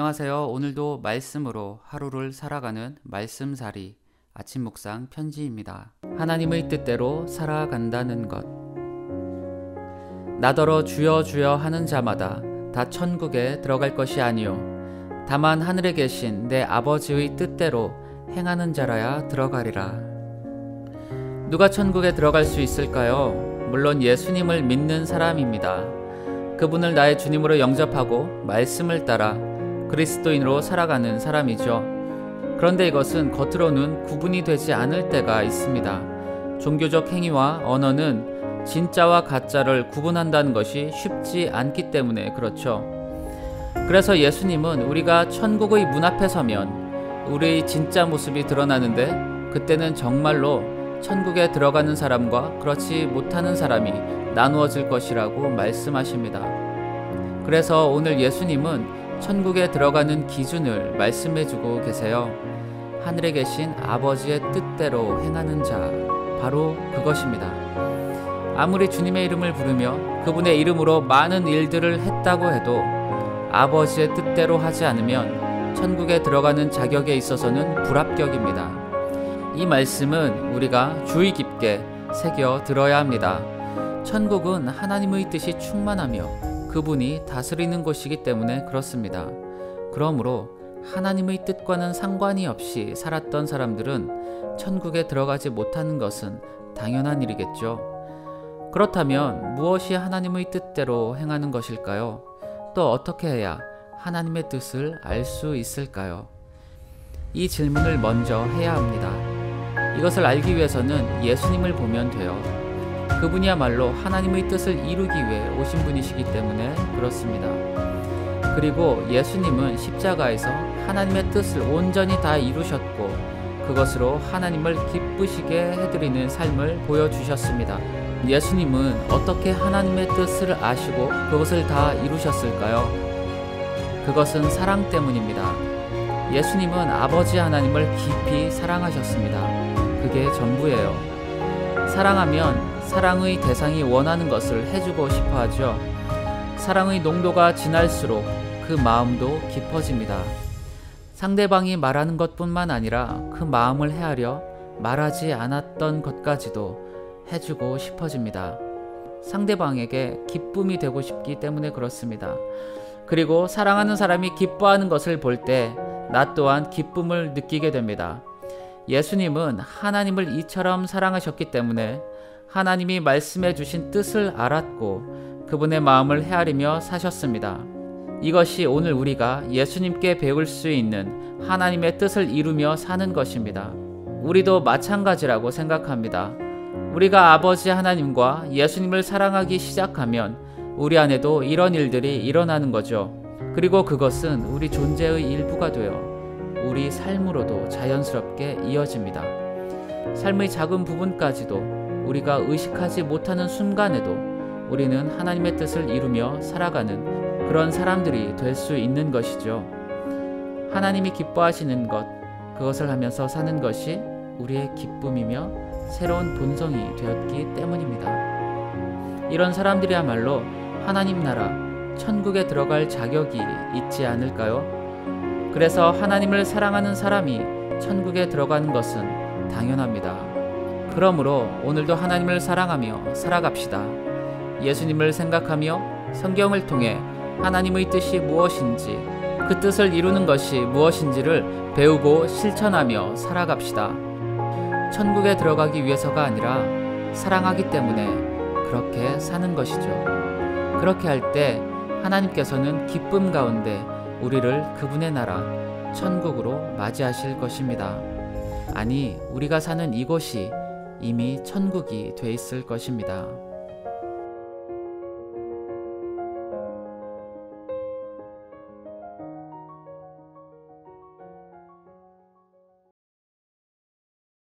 안녕하세요. 오늘도 말씀으로 하루를 살아가는 말씀살이 아침 묵상 편지입니다. 하나님의 뜻대로 살아간다는 것. 나더러 주여 주여 하는 자마다 다 천국에 들어갈 것이 아니요 다만 하늘에 계신 내 아버지의 뜻대로 행하는 자라야 들어가리라. 누가 천국에 들어갈 수 있을까요? 물론 예수님을 믿는 사람입니다. 그분을 나의 주님으로 영접하고 말씀을 따라 그리스도인으로 살아가는 사람이죠. 그런데 이것은 겉으로는 구분이 되지 않을 때가 있습니다. 종교적 행위와 언어는 진짜와 가짜를 구분한다는 것이 쉽지 않기 때문에 그렇죠. 그래서 예수님은 우리가 천국의 문 앞에 서면 우리의 진짜 모습이 드러나는데 그때는 정말로 천국에 들어가는 사람과 그렇지 못하는 사람이 나누어질 것이라고 말씀하십니다. 그래서 오늘 예수님은 천국에 들어가는 기준을 말씀해주고 계세요. 하늘에 계신 아버지의 뜻대로 행하는 자, 바로 그것입니다. 아무리 주님의 이름을 부르며 그분의 이름으로 많은 일들을 했다고 해도 아버지의 뜻대로 하지 않으면 천국에 들어가는 자격에 있어서는 불합격입니다. 이 말씀은 우리가 주의 깊게 새겨 들어야 합니다. 천국은 하나님의 뜻이 충만하며 그분이 다스리는 곳이기 때문에 그렇습니다. 그러므로 하나님의 뜻과는 상관이 없이 살았던 사람들은 천국에 들어가지 못하는 것은 당연한 일이겠죠. 그렇다면 무엇이 하나님의 뜻대로 행하는 것일까요? 또 어떻게 해야 하나님의 뜻을 알 수 있을까요? 이 질문을 먼저 해야 합니다. 이것을 알기 위해서는 예수님을 보면 돼요. 그분이야말로 하나님의 뜻을 이루기 위해 오신 분이시기 때문에 그렇습니다. 그리고 예수님은 십자가에서 하나님의 뜻을 온전히 다 이루셨고 그것으로 하나님을 기쁘시게 해드리는 삶을 보여주셨습니다. 예수님은 어떻게 하나님의 뜻을 아시고 그것을 다 이루셨을까요? 그것은 사랑 때문입니다. 예수님은 아버지 하나님을 깊이 사랑하셨습니다. 그게 전부예요. 사랑하면 사랑의 대상이 원하는 것을 해주고 싶어 하죠. 사랑의 농도가 진할수록 그 마음도 깊어집니다. 상대방이 말하는 것뿐만 아니라 그 마음을 헤아려 말하지 않았던 것까지도 해주고 싶어집니다. 상대방에게 기쁨이 되고 싶기 때문에 그렇습니다. 그리고 사랑하는 사람이 기뻐하는 것을 볼 때 나 또한 기쁨을 느끼게 됩니다. 예수님은 하나님을 이처럼 사랑하셨기 때문에 하나님이 말씀해 주신 뜻을 알았고 그분의 마음을 헤아리며 사셨습니다. 이것이 오늘 우리가 예수님께 배울 수 있는 하나님의 뜻을 이루며 사는 것입니다. 우리도 마찬가지라고 생각합니다. 우리가 아버지 하나님과 예수님을 사랑하기 시작하면 우리 안에도 이런 일들이 일어나는 거죠. 그리고 그것은 우리 존재의 일부가 되어 우리 삶으로도 자연스럽게 이어집니다. 삶의 작은 부분까지도 우리가 의식하지 못하는 순간에도 우리는 하나님의 뜻을 이루며 살아가는 그런 사람들이 될 수 있는 것이죠. 하나님이 기뻐하시는 것, 그것을 하면서 사는 것이 우리의 기쁨이며 새로운 본성이 되었기 때문입니다. 이런 사람들이야말로 하나님 나라, 천국에 들어갈 자격이 있지 않을까요? 그래서 하나님을 사랑하는 사람이 천국에 들어가는 것은 당연합니다. 그러므로 오늘도 하나님을 사랑하며 살아갑시다. 예수님을 생각하며 성경을 통해 하나님의 뜻이 무엇인지, 그 뜻을 이루는 것이 무엇인지를 배우고 실천하며 살아갑시다. 천국에 들어가기 위해서가 아니라 사랑하기 때문에 그렇게 사는 것이죠. 그렇게 할 때 하나님께서는 기쁨 가운데 우리를 그분의 나라, 천국으로 맞이하실 것입니다. 아니, 우리가 사는 이곳이 이미 천국이 돼 있을 것입니다.